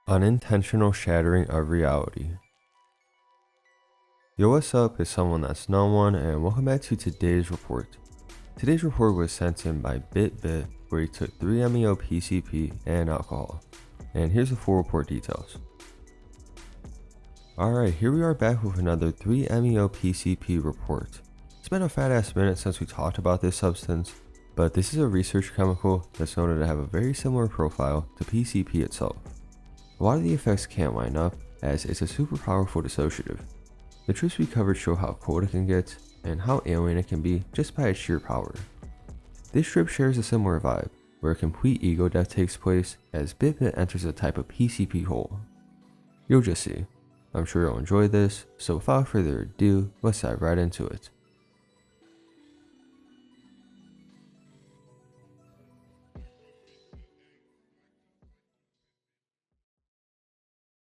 Unintentional shattering of reality. Yo, what's up? It's someone that's no one, and welcome back to today's report. Today's report was sent in by BitBitt, where he took 3 MEO PCP and alcohol. And here's the full report details. Alright, here we are back with another 3 MEO PCP report. It's been a fat ass minute since we talked about this substance, but this is a research chemical that's noted to have a very similar profile to PCP itself. A lot of the effects can't line up, as it's a super powerful dissociative. The trips we covered show how cold it can get, and how alien it can be just by its sheer power. This trip shares a similar vibe, where a complete ego death takes place as BitBitt enters a type of PCP hole. You'll just see. I'm sure you'll enjoy this, so without further ado, let's dive right into it.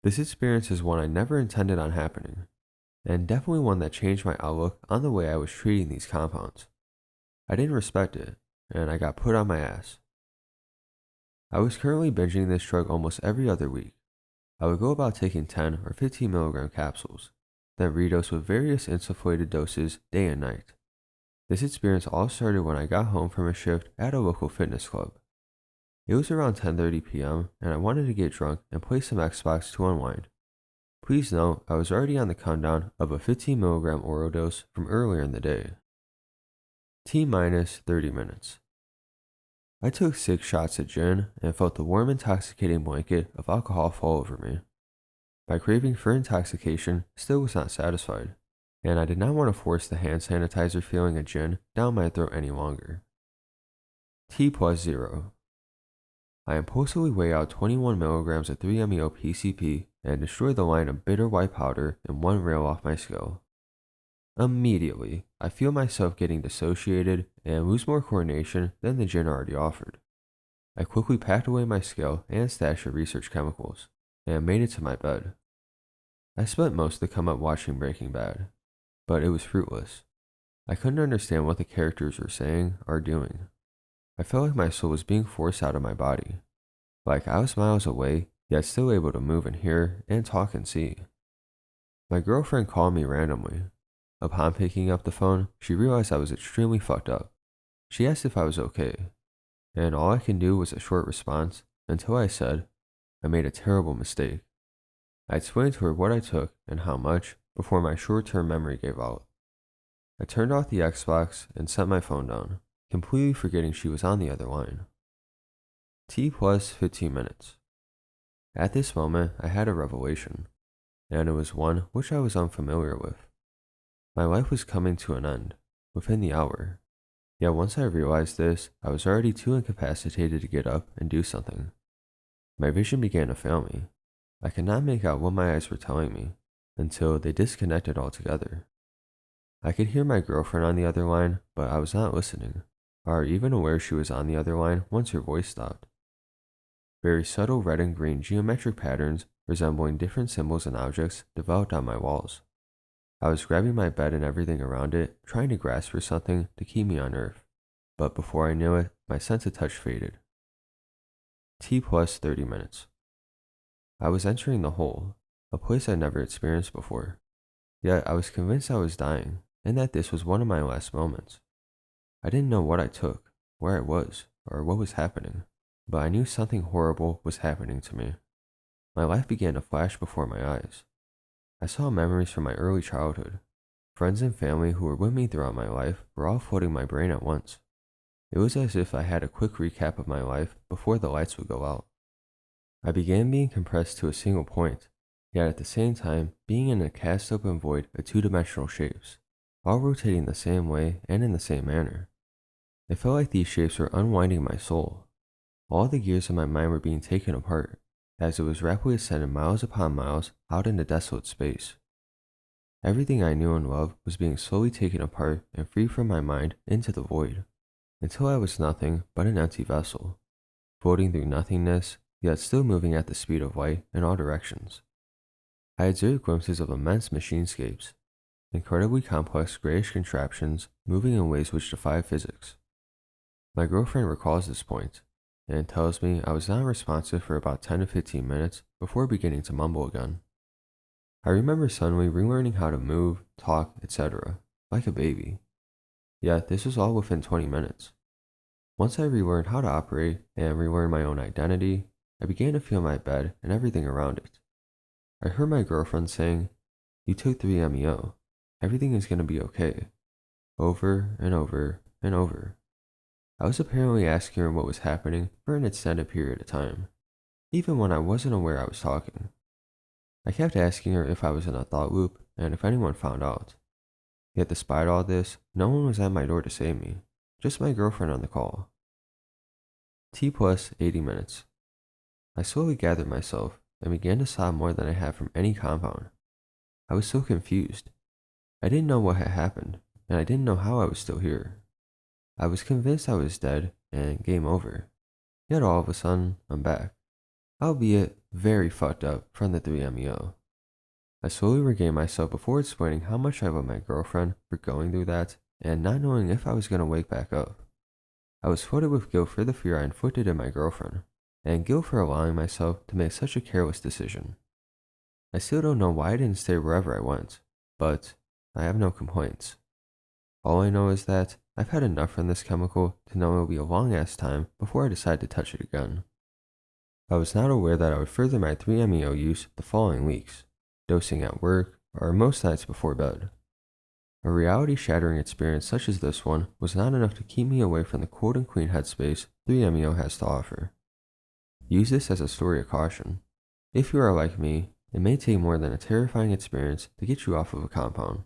This experience is one I never intended on happening, and definitely one that changed my outlook on the way I was treating these compounds. I didn't respect it, and I got put on my ass. I was currently binging this drug almost every other week. I would go about taking 10 or 15 milligram capsules, then redose with various insufflated doses day and night. This experience all started when I got home from a shift at a local fitness club. It was around 10:30 p.m. and I wanted to get drunk and play some Xbox to unwind. Please note, I was already on the countdown of a 15 milligram oral dose from earlier in the day. T-minus 30 minutes. I took 6 shots of gin and felt the warm intoxicating blanket of alcohol fall over me. My craving for intoxication still was not satisfied, and I did not want to force the hand sanitizer feeling of gin down my throat any longer. T+0. I impulsively weigh out 21 milligrams of 3 MEO PCP and destroy the line of bitter white powder in one rail off my scale. Immediately, I feel myself getting dissociated and lose more coordination than the gin already offered. I quickly packed away my scale and stash of research chemicals, and made it to my bed. I spent most of the come up watching Breaking Bad, but it was fruitless. I couldn't understand what the characters were saying or doing. I felt like my soul was being forced out of my body, like I was miles away, yet still able to move and hear and talk and see. My girlfriend called me randomly. Upon picking up the phone, she realized I was extremely fucked up. She asked if I was okay, and all I can do was a short response until I said, I made a terrible mistake. I explained to her what I took and how much before my short-term memory gave out. I turned off the Xbox and set my phone down, completely forgetting she was on the other line. T+15 minutes. At this moment, I had a revelation, and it was one which I was unfamiliar with. My life was coming to an end, within the hour. Yet once I realized this, I was already too incapacitated to get up and do something. My vision began to fail me. I could not make out what my eyes were telling me, until they disconnected altogether. I could hear my girlfriend on the other line, but I was not listening, or even aware she was on the other line once her voice stopped. Very subtle red and green geometric patterns resembling different symbols and objects developed on my walls. I was grabbing my bed and everything around it, trying to grasp for something to keep me on Earth, but before I knew it, my sense of touch faded. T+30 minutes. I was entering the hole, a place I'd never experienced before. Yet I was convinced I was dying, and that this was one of my last moments. I didn't know what I took, where I was, or what was happening, but I knew something horrible was happening to me. My life began to flash before my eyes. I saw memories from my early childhood. Friends and family who were with me throughout my life were all flooding my brain at once. It was as if I had a quick recap of my life before the lights would go out. I began being compressed to a single point, yet at the same time being in a cast-open void of two-dimensional shapes, all rotating the same way and in the same manner. It felt like these shapes were unwinding my soul. All the gears of my mind were being taken apart, as it was rapidly ascending miles upon miles out into desolate space. Everything I knew and loved was being slowly taken apart and free from my mind into the void, until I was nothing but an empty vessel, floating through nothingness, yet still moving at the speed of light in all directions. I observed glimpses of immense machinescapes, incredibly complex grayish contraptions moving in ways which defy physics. My girlfriend recalls this point, and it tells me I was not responsive for about 10 to 15 minutes before beginning to mumble again. I remember suddenly relearning how to move, talk, etc., like a baby. Yet this was all within 20 minutes. Once I relearned how to operate and relearned my own identity, I began to feel my bed and everything around it. I heard my girlfriend saying, "You took 3-MEO. Everything is going to be okay." Over and over and over. I was apparently asking her what was happening for an extended period of time, even when I wasn't aware I was talking. I kept asking her if I was in a thought loop and if anyone found out. Yet despite all this, no one was at my door to save me, just my girlfriend on the call. T plus 80 minutes. I slowly gathered myself and began to sob more than I had from any compound. I was so confused. I didn't know what had happened, and I didn't know how I was still here. I was convinced I was dead and game over. Yet all of a sudden, I'm back, albeit very fucked up from the 3-MEO. I slowly regained myself before explaining how much I love my girlfriend for going through that and not knowing if I was going to wake back up. I was flooded with guilt for the fear I inflicted in my girlfriend, and guilt for allowing myself to make such a careless decision. I still don't know why I didn't stay wherever I went, but I have no complaints. All I know is that I've had enough from this chemical to know it will be a long ass time before I decide to touch it again. I was not aware that I would further my 3-MEO use the following weeks, dosing at work or most nights before bed. A reality-shattering experience such as this one was not enough to keep me away from the cold and clean headspace 3-MEO has to offer. Use this as a story of caution. If you are like me, it may take more than a terrifying experience to get you off of a compound.